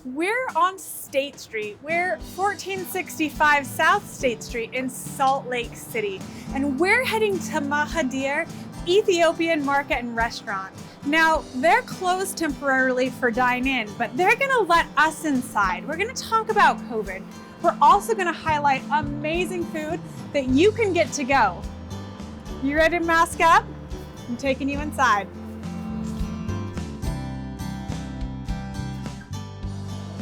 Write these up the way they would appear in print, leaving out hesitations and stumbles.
We're on State Street. We're 1465 South State Street in Salt Lake City. And we're heading to Mahadir, Ethiopian Market and Restaurant. Now, they're closed temporarily for dine-in, but they're gonna let us inside. We're gonna talk about COVID. We're also gonna highlight amazing food that you can get to go. You ready to mask up? I'm taking you inside.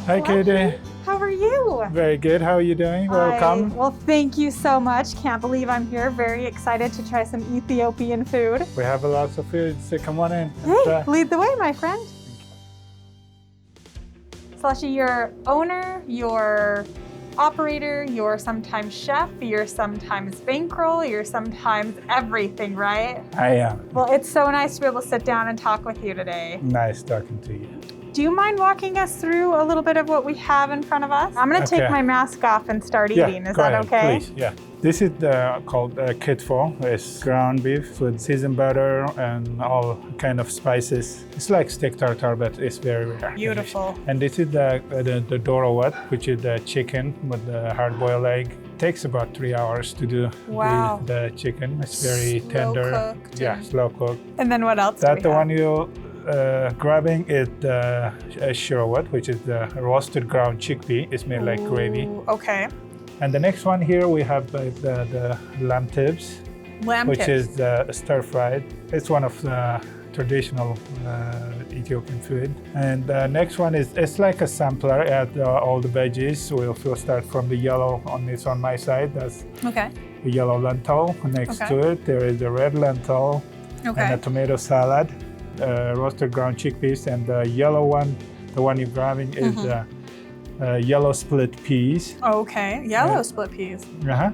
Hi, Katie. How are you? Very good. How are you doing? Welcome. Well, thank you so much. Can't believe I'm here. Very excited to try some Ethiopian food. We have lots of food, so come on in. Hey, lead the way, my friend. Slushy, you're owner, you're operator, you're sometimes chef, you're sometimes bankroll, you're sometimes everything, right? I am. Well, it's so nice to be able to sit down and talk with you today. Nice talking to you. Do you mind walking us through a little bit of what we have in front of us? I'm going to take my mask off and start eating. Is that okay? Please. Yeah. This is called kitfo. It's ground beef with seasoned butter and all kind of spices. It's like steak tartare, but it's very rare. Beautiful. And this is the doro wat, which is the chicken with the hard-boiled egg. It takes about 3 hours to do the chicken. It's very tender. Slow cooked. Yeah, slow cooked. And then what else do we have? The one you grabbing is the shirowat, which is the roasted ground chickpea. It's made like gravy. Okay. And the next one here we have the lamb tips, which is stir fried. It's one of the traditional Ethiopian food. And the next one is, it's like a sampler. Add all the veggies. We'll start from the yellow on my side. That's the yellow lentil. Next to it there is the red lentil and a tomato salad. Roasted ground chickpeas, and the yellow one, the one you're grabbing, is yellow split peas. Okay, yellow split peas.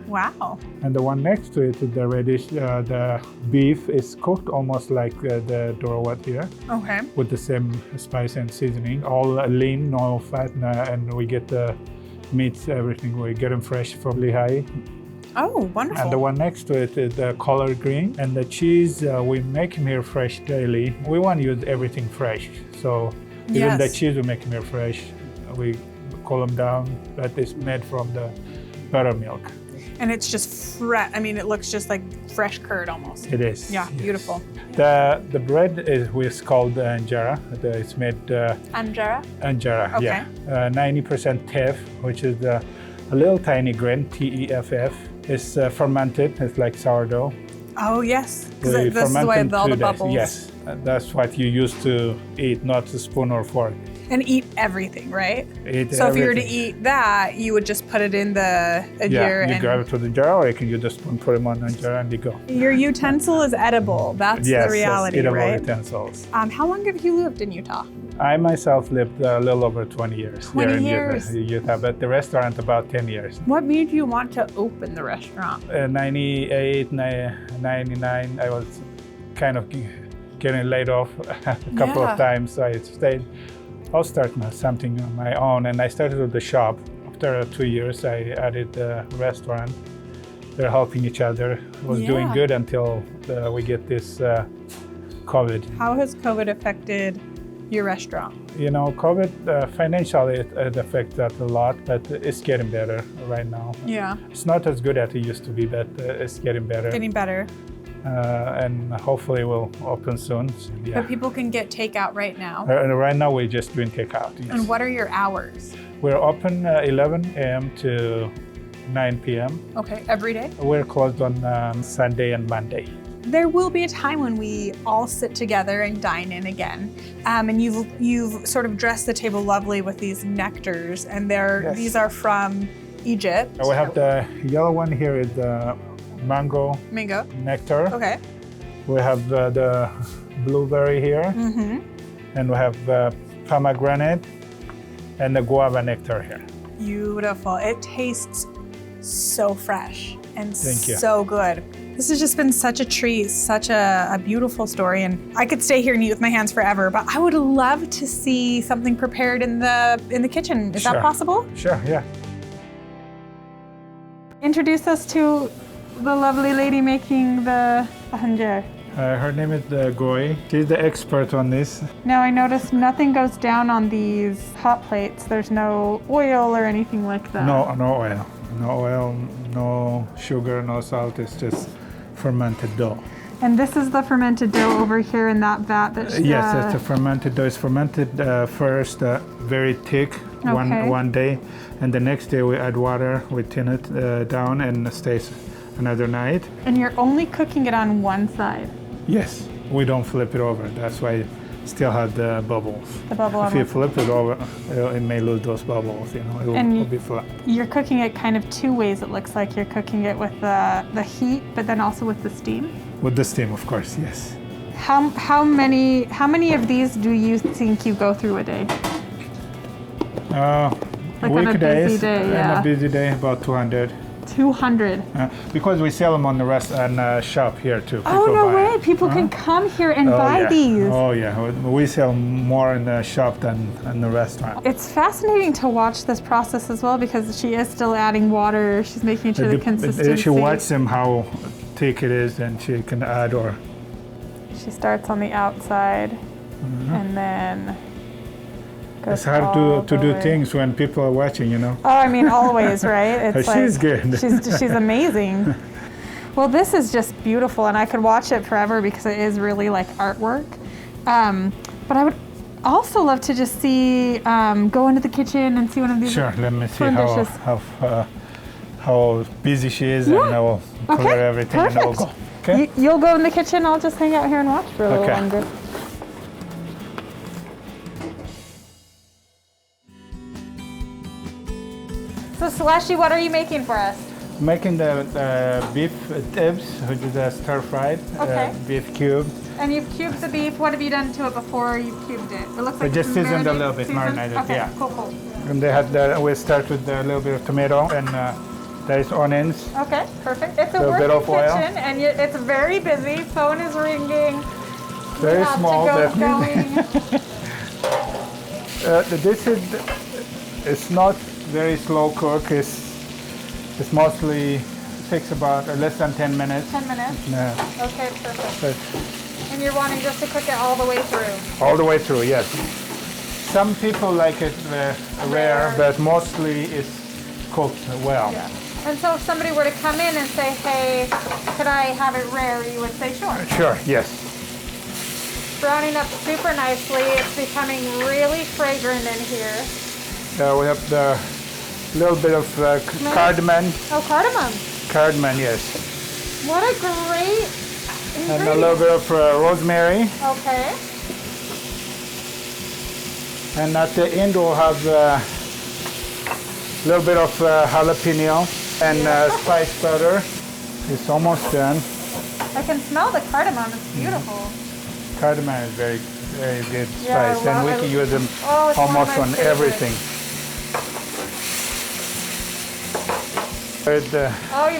Wow. And the one next to it is the reddish. The beef is cooked almost like the doro wat here. Okay. With the same spice and seasoning, all lean, no fat, and we get the meats, everything. We get them fresh from Lehigh. Oh, wonderful. And the one next to it is the collard green. And the cheese, we make them here fresh daily. We want to use everything fresh. So even the cheese, we make them here fresh. We cool them down, but it's made from the buttermilk. And it's just fresh. I mean, it looks just like fresh curd almost. It is. Yeah, yes. Beautiful. The bread is called injera. It's made... Anjera? Anjera, okay. Yeah. 90% teff, which is a little tiny grain, T-E-F-F. It's fermented. It's like sourdough. Oh, yes. Because this is the way with all the bubbles. Yes. That's what you used to eat, not a spoon or fork. And eat everything, right? So if you were to eat that, you would just put it in the injera. Yeah, you grab it to the jar, or you can use the spoon, put them on the injera, and you go. Your utensil is edible. That's the reality, edible right? utensils. How long have you lived in Utah? I myself lived a little over 20 years. 20 years? Here in Utah, but the restaurant about 10 years. What made you want to open the restaurant? 98, 99, I was kind of getting laid off a couple of times, so I stayed. I'll start something on my own, and I started with the shop. After 2 years, I added the restaurant. They're helping each other. It was doing good until we get this COVID. How has COVID affected your restaurant? You know, COVID, financially, it affects that a lot, but it's getting better right now. Yeah. It's not as good as it used to be, but it's getting better. Getting better. And hopefully we'll open soon. Yeah. But people can get takeout right now. Right now we're just doing takeout. Yes. And what are your hours? We're open 11 a.m. to 9 p.m. Okay, every day? We're closed on Sunday and Monday. There will be a time when we all sit together and dine in again. And you've sort of dressed the table lovely with these nectars, and these are from Egypt. We have the yellow one here is the mango nectar. Okay. We have the blueberry here, and we have pomegranate and the guava nectar here. Beautiful. It tastes so fresh and Thank you. So good. This has just been such a treat, such a beautiful story, and I could stay here and eat with my hands forever, but I would love to see something prepared in the kitchen. Is that possible? Sure, yeah. Introduce us to the lovely lady making the hanjer. Her name is Goy. She's the expert on this. Now I noticed nothing goes down on these hot plates. There's no oil or anything like that. No oil. No oil, no sugar, no salt. It's just fermented dough. And this is the fermented dough over here in that vat. Yes, it's a fermented dough. It's fermented first, very thick, one day. And the next day we add water, we thin it down and it stays another night. And you're only cooking it on one side? Yes, we don't flip it over. That's why it still has the bubbles. The bubble. If you flip it over, it may lose those bubbles. You know, it will be flat. You're cooking it kind of two ways. It looks like you're cooking it with the heat, but then also with the steam. With the steam, of course, yes. How many of these do you think you go through a day? Like weekdays, on a busy day, yeah. On a busy day, about 200. 200. Because we sell them on the rest and shop here too. Oh, no way! People can come here and buy these. Oh yeah, we sell more in the shop than in the restaurant. It's fascinating to watch this process as well because she is still adding water. She's making it to the consistency. She watch them how thick it is, and she can add or. She starts on the outside, and then. It's hard to do things when people are watching, you know. Oh, I mean, always, right? It's she's good. She's amazing. Well, this is just beautiful, and I could watch it forever because it is really like artwork. But I would also love to just see, go into the kitchen and see one of these. Sure, let me see how busy she is, and I will clear everything. Perfect. And I will go. Okay. You'll go in the kitchen. I'll just hang out here and watch for a little longer. So Celeste, what are you making for us? Making the beef tips, which is a stir-fried beef cube. And you've cubed the beef. What have you done to it before you've cubed it? It looks like just seasoned a little bit, marinated. Okay, yeah. Cool. And they had we start with a little bit of tomato and there's onions. Okay, perfect. It's a working kitchen, and it's very busy. Phone is ringing. Very small, definitely. It's not very slow cook. It's mostly takes about less than 10 minutes. 10 minutes? Yeah. Okay, perfect. And you're wanting just to cook it all the way through? All the way through, yes. Some people like it rare, but mostly it's cooked well. Yeah. And so if somebody were to come in and say, hey, could I have it rare, you would say sure? Sure, yes. Browning up super nicely. It's becoming really fragrant in here. We have the little bit of cardamom. Oh, cardamom. Cardamom, yes. What a great ingredient. And a little bit of rosemary. Okay. And at the end we'll have a little bit of jalapeno and spice powder. It's almost done. I can smell the cardamom. It's beautiful. Cardamom is very, very good Yeah, spice, and we can use them almost on everything. You've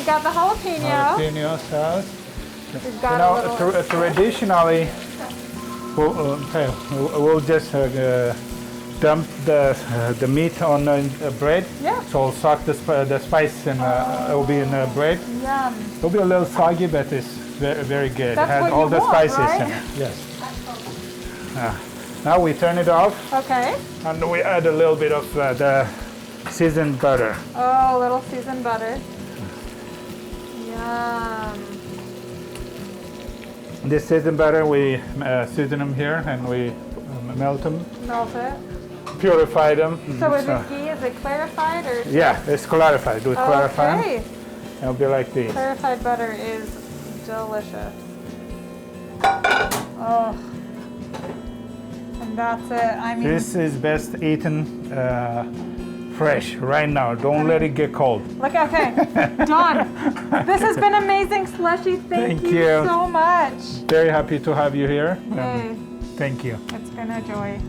got the jalapeno. Jalapeno sauce. You've got traditionally, we'll just dump the meat on bread. Yeah. So we'll soak the spice and it will be in the bread. Yum. It'll be a little soggy, but it's very, very good. That's it has what all you the want, spices right? in it. Yes. Now we turn it off. Okay. And we add a little bit of the seasoned butter. Oh, a little seasoned butter. Yum. This seasoned butter, we season them here and we melt them. Melt it. Purify them. So is it ghee? Is it clarified or? Yeah, it's clarified. We clarify them. Okay. It'll be like this. Clarified butter is delicious. Oh. And that's it. I mean, this is best eaten fresh right now. Don't let it get cold. Look, okay. Done. This has been amazing, Slushy. Thank you so much. Very happy to have you here. Hey. Thank you. It's been a joy.